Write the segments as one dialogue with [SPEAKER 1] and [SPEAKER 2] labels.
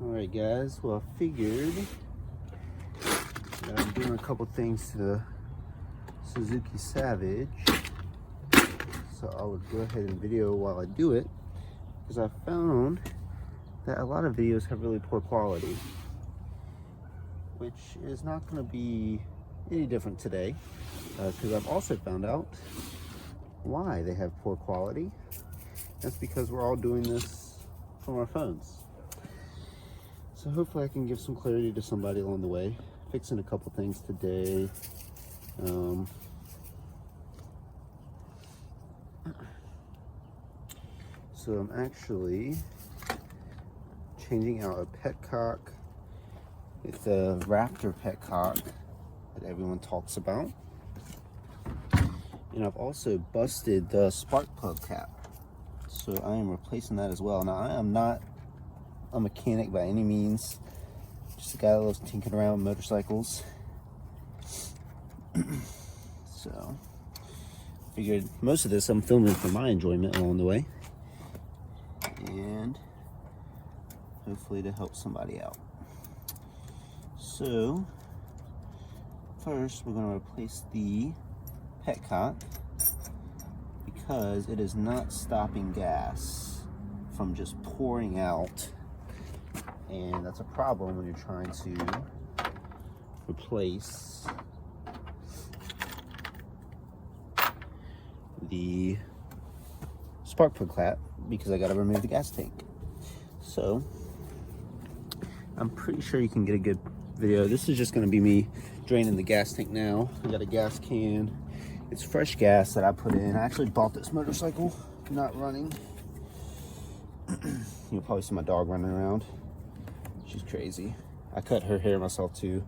[SPEAKER 1] Alright guys, well I figured that I'm doing a couple things to the Suzuki Savage, so I would go ahead and video while I do it, because I found that a lot of videos have really poor quality, which is not going to be any different today, because I've also found out why they have poor quality. That's because we're all doing this from our phones. So hopefully I can give some clarity to somebody along the way. Fixing a couple things today. So I'm actually changing out a Petcock. It's a Raptor Petcock that everyone talks about. And I've also busted the spark plug cap. So I am replacing that as well. Now I am not a mechanic by any means, just a guy that loves tinkering around with motorcycles. So figured most of this I'm filming for my enjoyment along the way, and hopefully to help somebody out. So first we're going to replace the Petcock because it is not stopping gas from just pouring out. And that's a problem when you're trying to replace the spark plug cap, because I got to remove the gas tank. So I'm pretty sure you can get a good video. This is just going to be me draining the gas tank now. I got a gas can. It's fresh gas that I put in. I actually bought this motorcycle not running. You'll probably see my dog running around. She's crazy. I cut her hair myself too.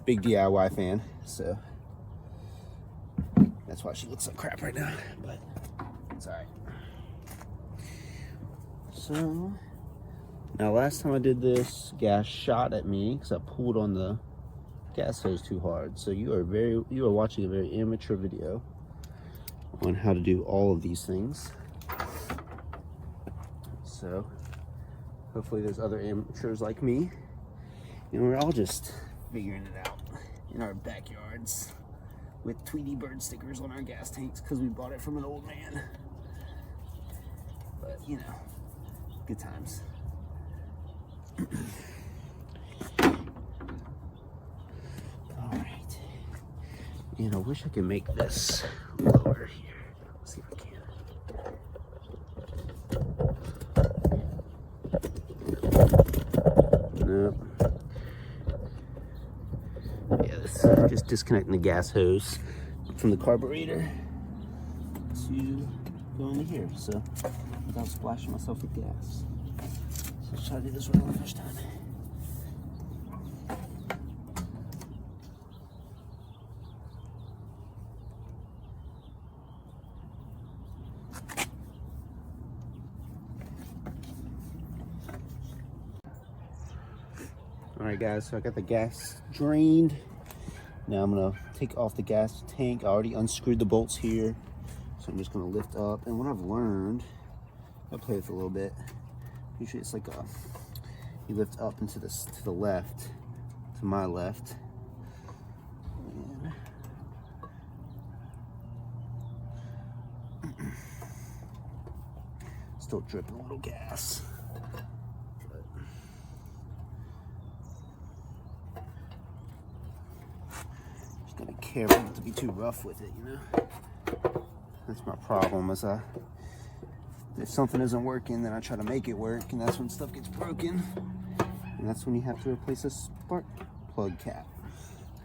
[SPEAKER 1] Big DIY fan, so that's why she looks like crap right now, but it's alright. So now last time I did this, gas shot at me because I pulled on the gas hose too hard. So you are watching a very amateur video on how to do all of these things. So hopefully there's other amateurs like me, and we're all just figuring it out in our backyards with Tweety Bird stickers on our gas tanks because we bought it from an old man. But you know, good times. All right, and I wish I could make this lower here. Let's see if I can. Nope. Yeah, this is just disconnecting the gas hose from the carburetor to go into here, so without splashing myself with gas. So let's try to do this right the first time. Alright guys, so I got the gas drained. Now I'm gonna take off the gas tank. I already unscrewed the bolts here, so I'm just gonna lift up. And what I've learned, I played with it a little bit. Usually it's like you lift up into this to the left, to my left. And still dripping a little gas. Gotta be careful not to be too rough with it, you know. That's my problem. Is if something isn't working, then I try to make it work, and that's when stuff gets broken, and that's when you have to replace a spark plug cap.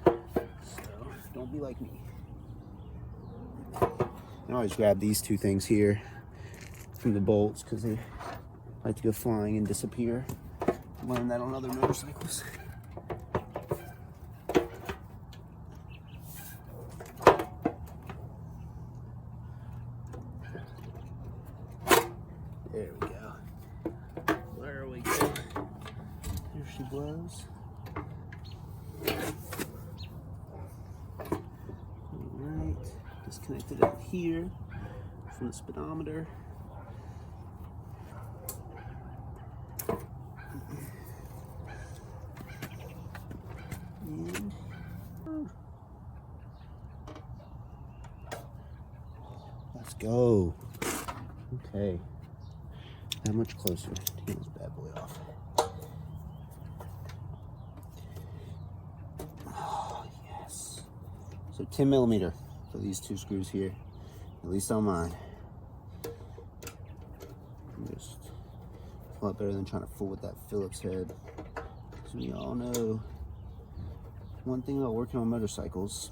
[SPEAKER 1] So don't be like me. I always grab these two things here from the bolts because they like to go flying and disappear. Learned that on other motorcycles. There we go. There we go. Here she blows. Alright. Disconnected it here from the speedometer. Let's go. Okay. That much closer to get this bad boy off. Oh, yes. So 10 millimeter for these two screws here, at least on mine. Just a lot better than trying to fool with that Phillips head. Because we all know one thing about working on motorcycles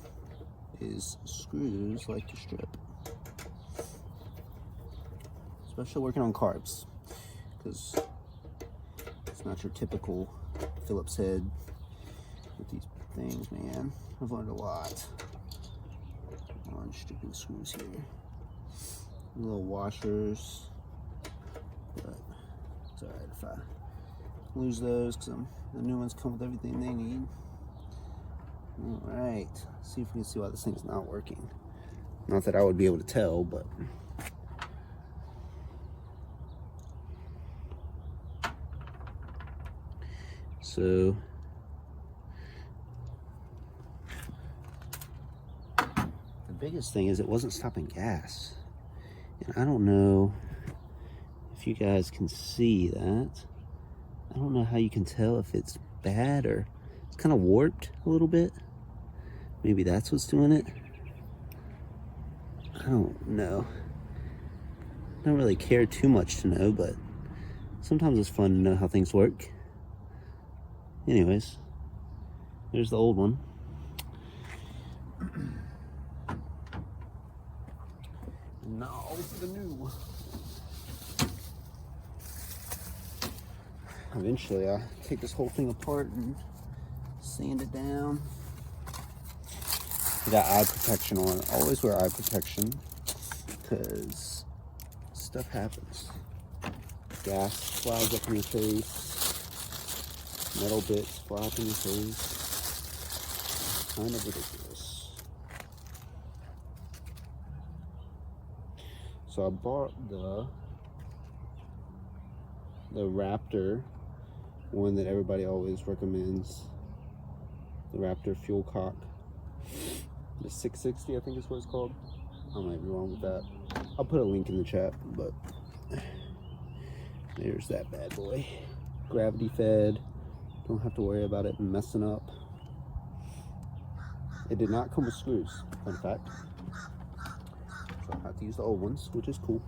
[SPEAKER 1] is screws like to strip. Especially working on carbs, because it's not your typical Phillips head with these things, man. I've learned a lot on stripping screws here. Little washers, but it's alright if I lose those, because the new ones come with everything they need. Alright, see if we can see why this thing's not working. Not that I would be able to tell, but so the biggest thing is it wasn't stopping gas. And I don't know if you guys can see that. I don't know how you can tell if it's bad or it's kind of warped a little bit. Maybe that's what's doing it. I don't know. I don't really care too much to know, but sometimes it's fun to know how things work. Anyways, there's the old one. Now for the new. Eventually, I'll take this whole thing apart and sand it down. I got eye protection on. Always wear eye protection because stuff happens. Gas flies up in your face. Metal bits fly up in your face. Kind of ridiculous. So I bought the Raptor one that everybody always recommends. The Raptor Petcock. The 660, I think is what it's called. I might be wrong with that. I'll put a link in the chat, but there's that bad boy. Gravity fed. Don't have to worry about it messing up. It did not come with screws, fun fact. So I have to use the old ones, which is cool.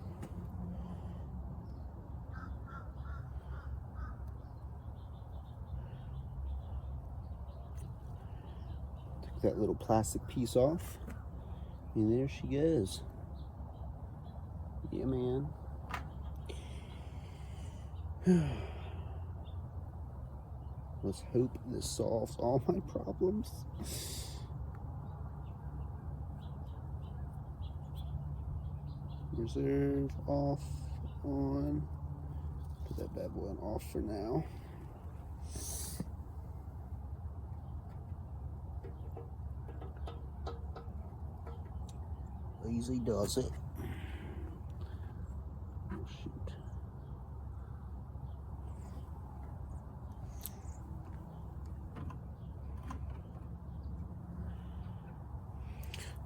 [SPEAKER 1] Took that little plastic piece off, and there she goes. Yeah, man. Let's hope this solves all my problems. Reserve off, on. Put that bad boy on off for now. Easy does it. Oh, shoot.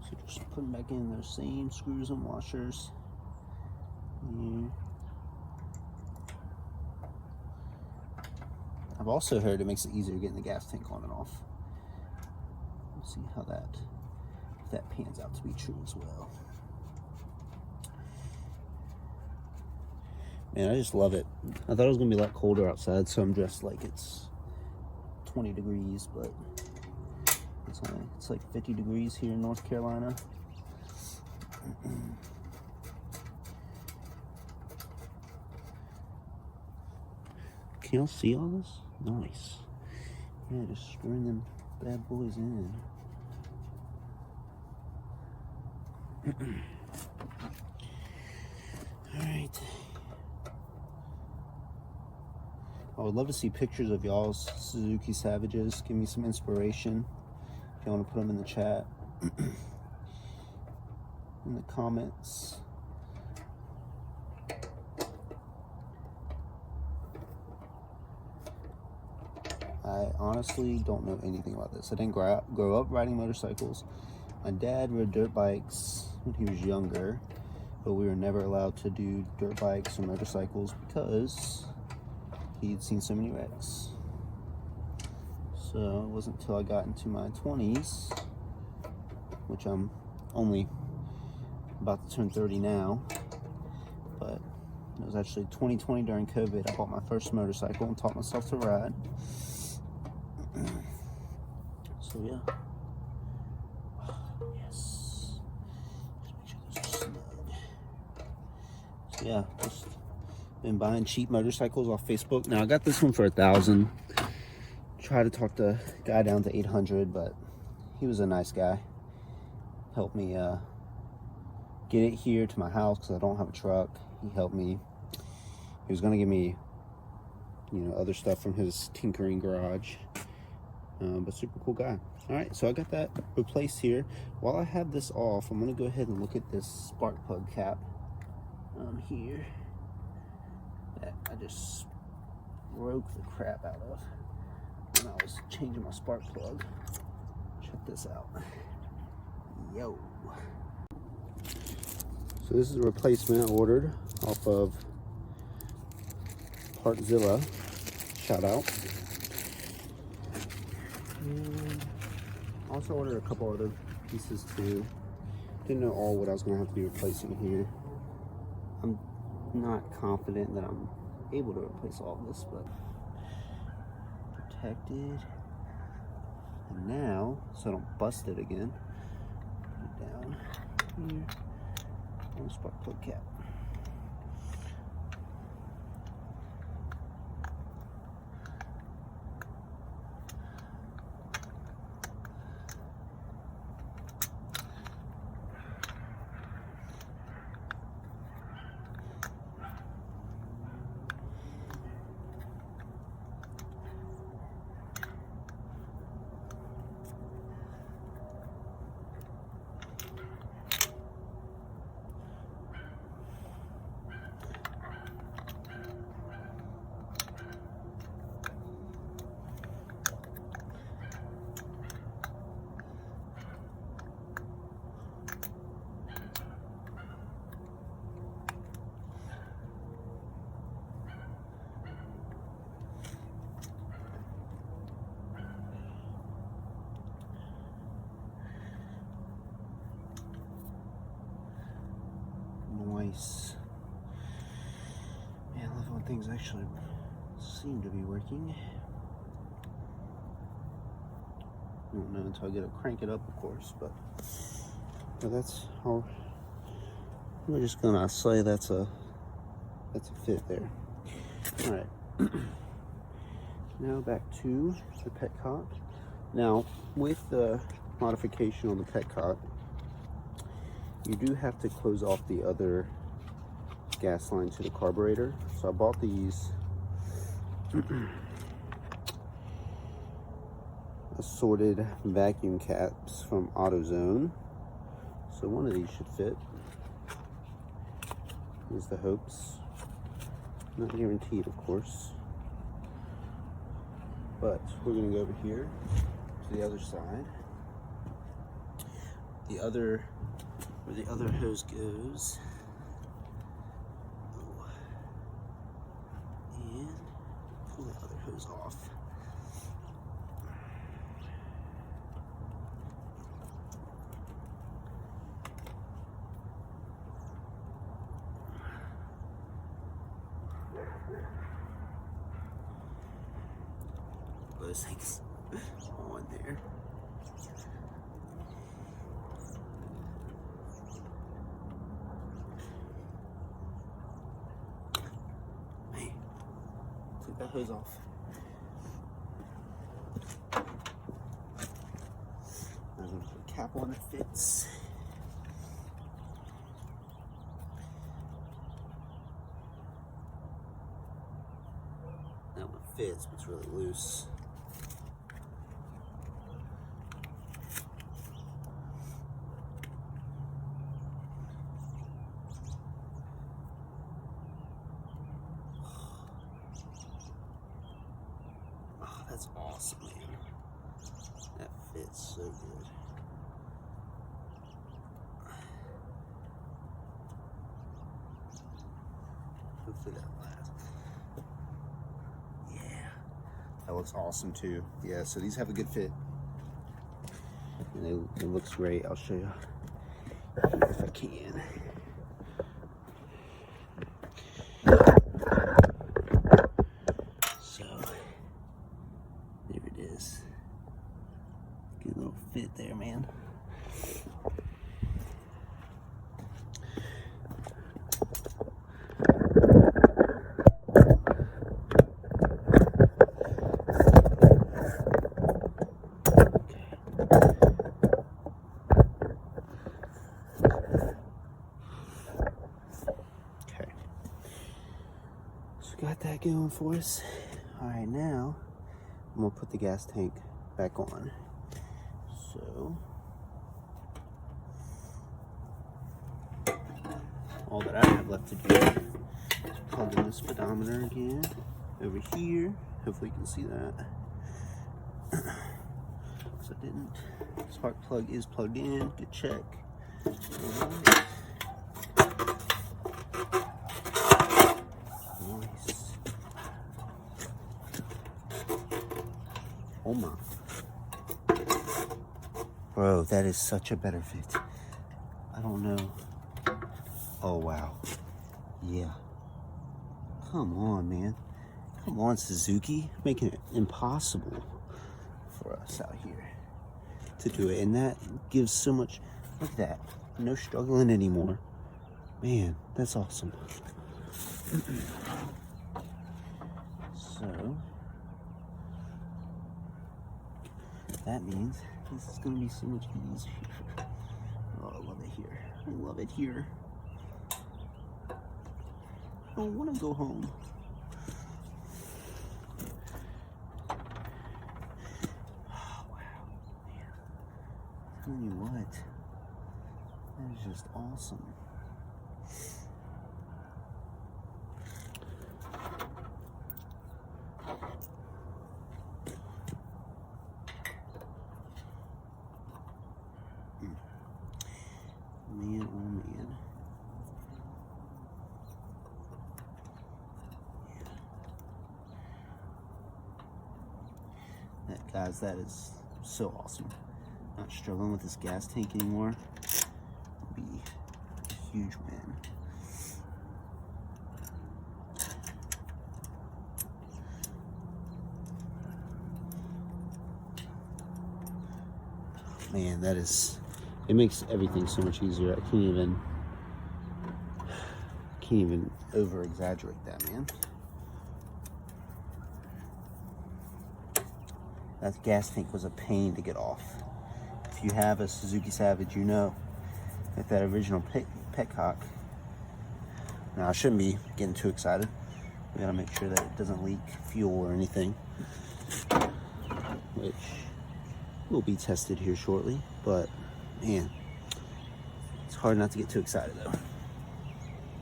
[SPEAKER 1] So just put them back in those same screws and washers. I've also heard it makes it easier getting the gas tank on and off. Let's see how that, if that pans out to be true as well. Man, I just love it. I thought it was gonna be a lot colder outside, so I'm dressed like it's 20 degrees, but it's like 50 degrees here in North Carolina. Can y'all see all this? Nice. Yeah, just screwing them bad boys in. Alright. I would love to see pictures of y'all's Suzuki Savages. Give me some inspiration. If you want to put them in the chat. In the comments. I honestly don't know anything about this. I didn't grow up riding motorcycles. My dad rode dirt bikes when he was younger, but we were never allowed to do dirt bikes or motorcycles because he'd seen so many wrecks. So it wasn't until I got into my 20s, which I'm only about to turn 30 now, but it was actually 2020 during COVID. I bought my first motorcycle and taught myself to ride. So yeah. Yes. Just make sure those are snug. So yeah, just been buying cheap motorcycles off Facebook. Now I got this one for $1,000. Tried to talk the guy down to 800, but he was a nice guy. Helped me get it here to my house because I don't have a truck. He helped me. He was gonna give me, you know, other stuff from his tinkering garage. But super cool guy. All right, so I got that replaced here. While I have this off, I'm gonna go ahead and look at this spark plug cap here that I just broke the crap out of when I was changing my spark plug. Check this out. Yo. So this is a replacement I ordered off of Partzilla. Shout out. And also ordered a couple other pieces too. Didn't know all what I was going to have to be replacing here. I'm not confident that I'm able to replace all of this, but protected. And now, so I don't bust it again, put it down here on the spark plug cap. Nice. Man, I love when things actually seem to be working. I won't know until I get to crank it up, of course, but that's how we're just gonna say that's a fit there. All right. Now back to the Petcock. Now with the modification on the Petcock, you do have to close off the other gas line to the carburetor. So I bought these assorted vacuum caps from AutoZone. So one of these should fit. Here's the hopes. Not guaranteed, of course. But we're gonna go over here to the other side. Where the other hose goes. Oh. And pull the other hose off. Those things on there. Take that hose off. I'm going to put a cap on that fits. That one fits, but it's really loose. That's awesome, man. That fits so good. through that glass. Yeah, that looks awesome too. Yeah, so these have a good fit. And it looks great. I'll show you if I can. So, there it is. Good little fit there, man. Got that going for us. All right, now I'm gonna put the gas tank back on. So all that I have left to do is plug in the speedometer again over here. Hopefully you can see that. So I didn't. Spark plug is plugged in. Good check. All right. Nice. Oh my. Bro, that is such a better fit. I don't know. Oh wow. Yeah. Come on, man. Come on, Suzuki. Making it impossible for us out here to do it. And that gives so much. Look at that. No struggling anymore. Man, that's awesome. So that means this is going to be so much easier. Oh, I love it here. I love it here. I don't want to go home. Oh, wow. Man. I'm telling you what, that is just awesome. Man, oh man. Yeah. That, guys, that is so awesome. Not struggling with this gas tank anymore. It'll be a huge win. Man, that is, it makes everything so much easier. I can't even over exaggerate that, man. That gas tank was a pain to get off. If you have a Suzuki Savage, you know that original Petcock. Now, I shouldn't be getting too excited. We gotta make sure that it doesn't leak fuel or anything, which will be tested here shortly. But man, it's hard not to get too excited though.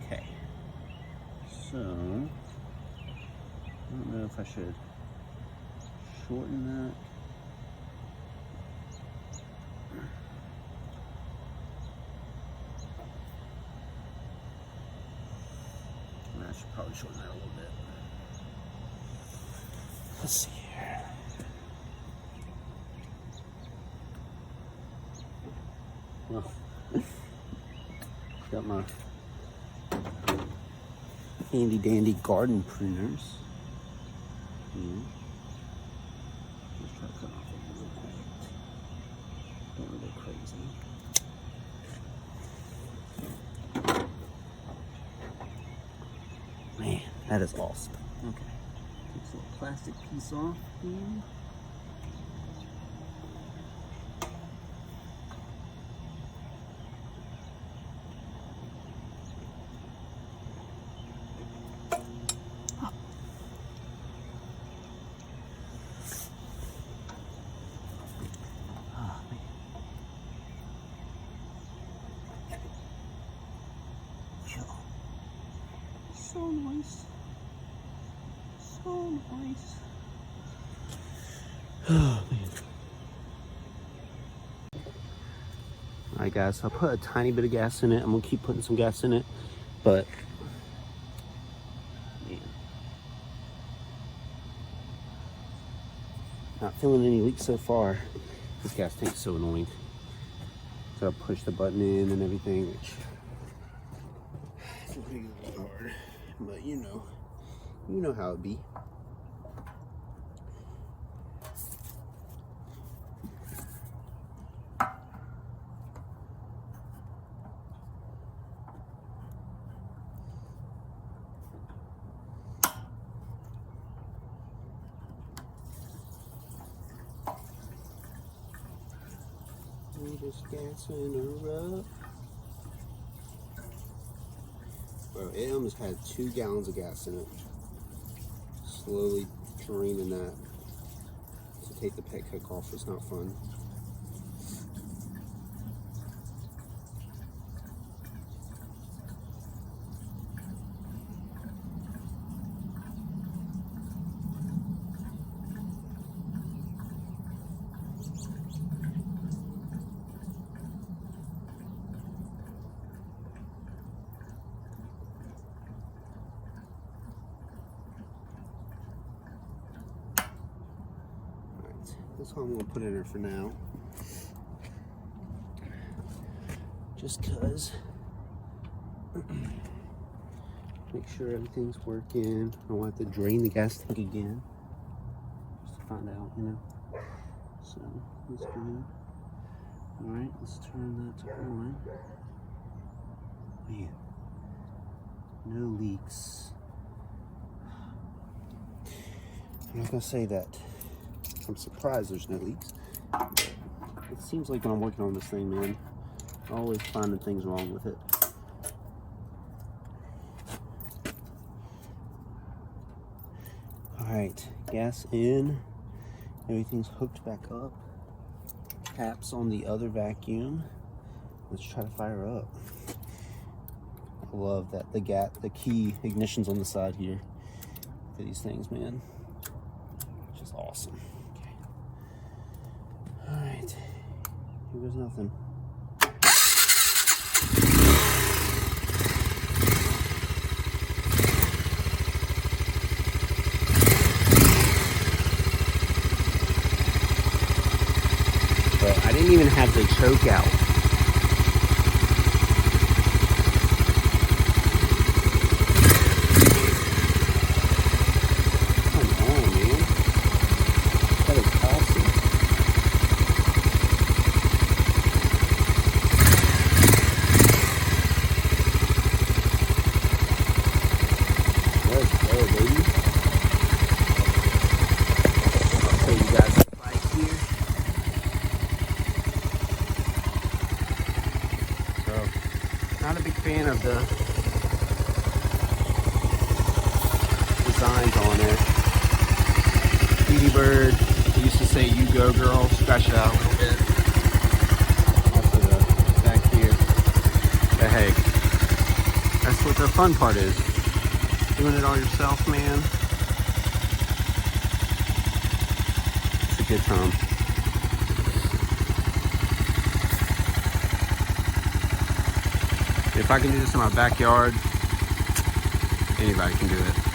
[SPEAKER 1] Okay, so I don't know if I should shorten that. I should probably shorten that a little bit. Let's see here. Well, got my handy dandy garden pruners. Let's try to cut off a little bit. Don't want to go crazy. Man, that is awesome. Okay, take this little plastic piece off here. So nice. So nice. Oh, man. Alright guys, so I put a tiny bit of gas in it. I'm gonna keep putting some gas in it, but feeling any leaks so far. This gas tank's so annoying. So I push the button in and everything, which is pretty hard. But you know how it be. Just gassing her up. Bro, it almost had 2 gallons of gas in it. Slowly draining that. To take the Petcock off was not fun. That's all I'm going to put in there for now. Just because. Make sure everything's working. I want to drain the gas tank again. Just to find out, So, that's good. Alright, let's turn that on. Man. No leaks. I'm not going to say that I'm surprised there's no leaks. It seems like when I'm working on this thing, man, I'm always finding things wrong with it. Alright, gas in. Everything's hooked back up. Taps on the other vacuum. Let's try to fire up. I love that the key ignition's on the side here for these things, man. Just awesome. Alright, here goes nothing. But I didn't even have the choke out. Come on, man. That is awesome. Let's go, baby. I'll show you guys the bike here. So, not a big fan of the designs on it. Tweety Bird, they used to say "You go, girl." Scratch it out a little bit. Also the back here. But hey, that's what the fun part is. Doing it all yourself, man. It's a good time. If I can do this in my backyard, anybody can do it.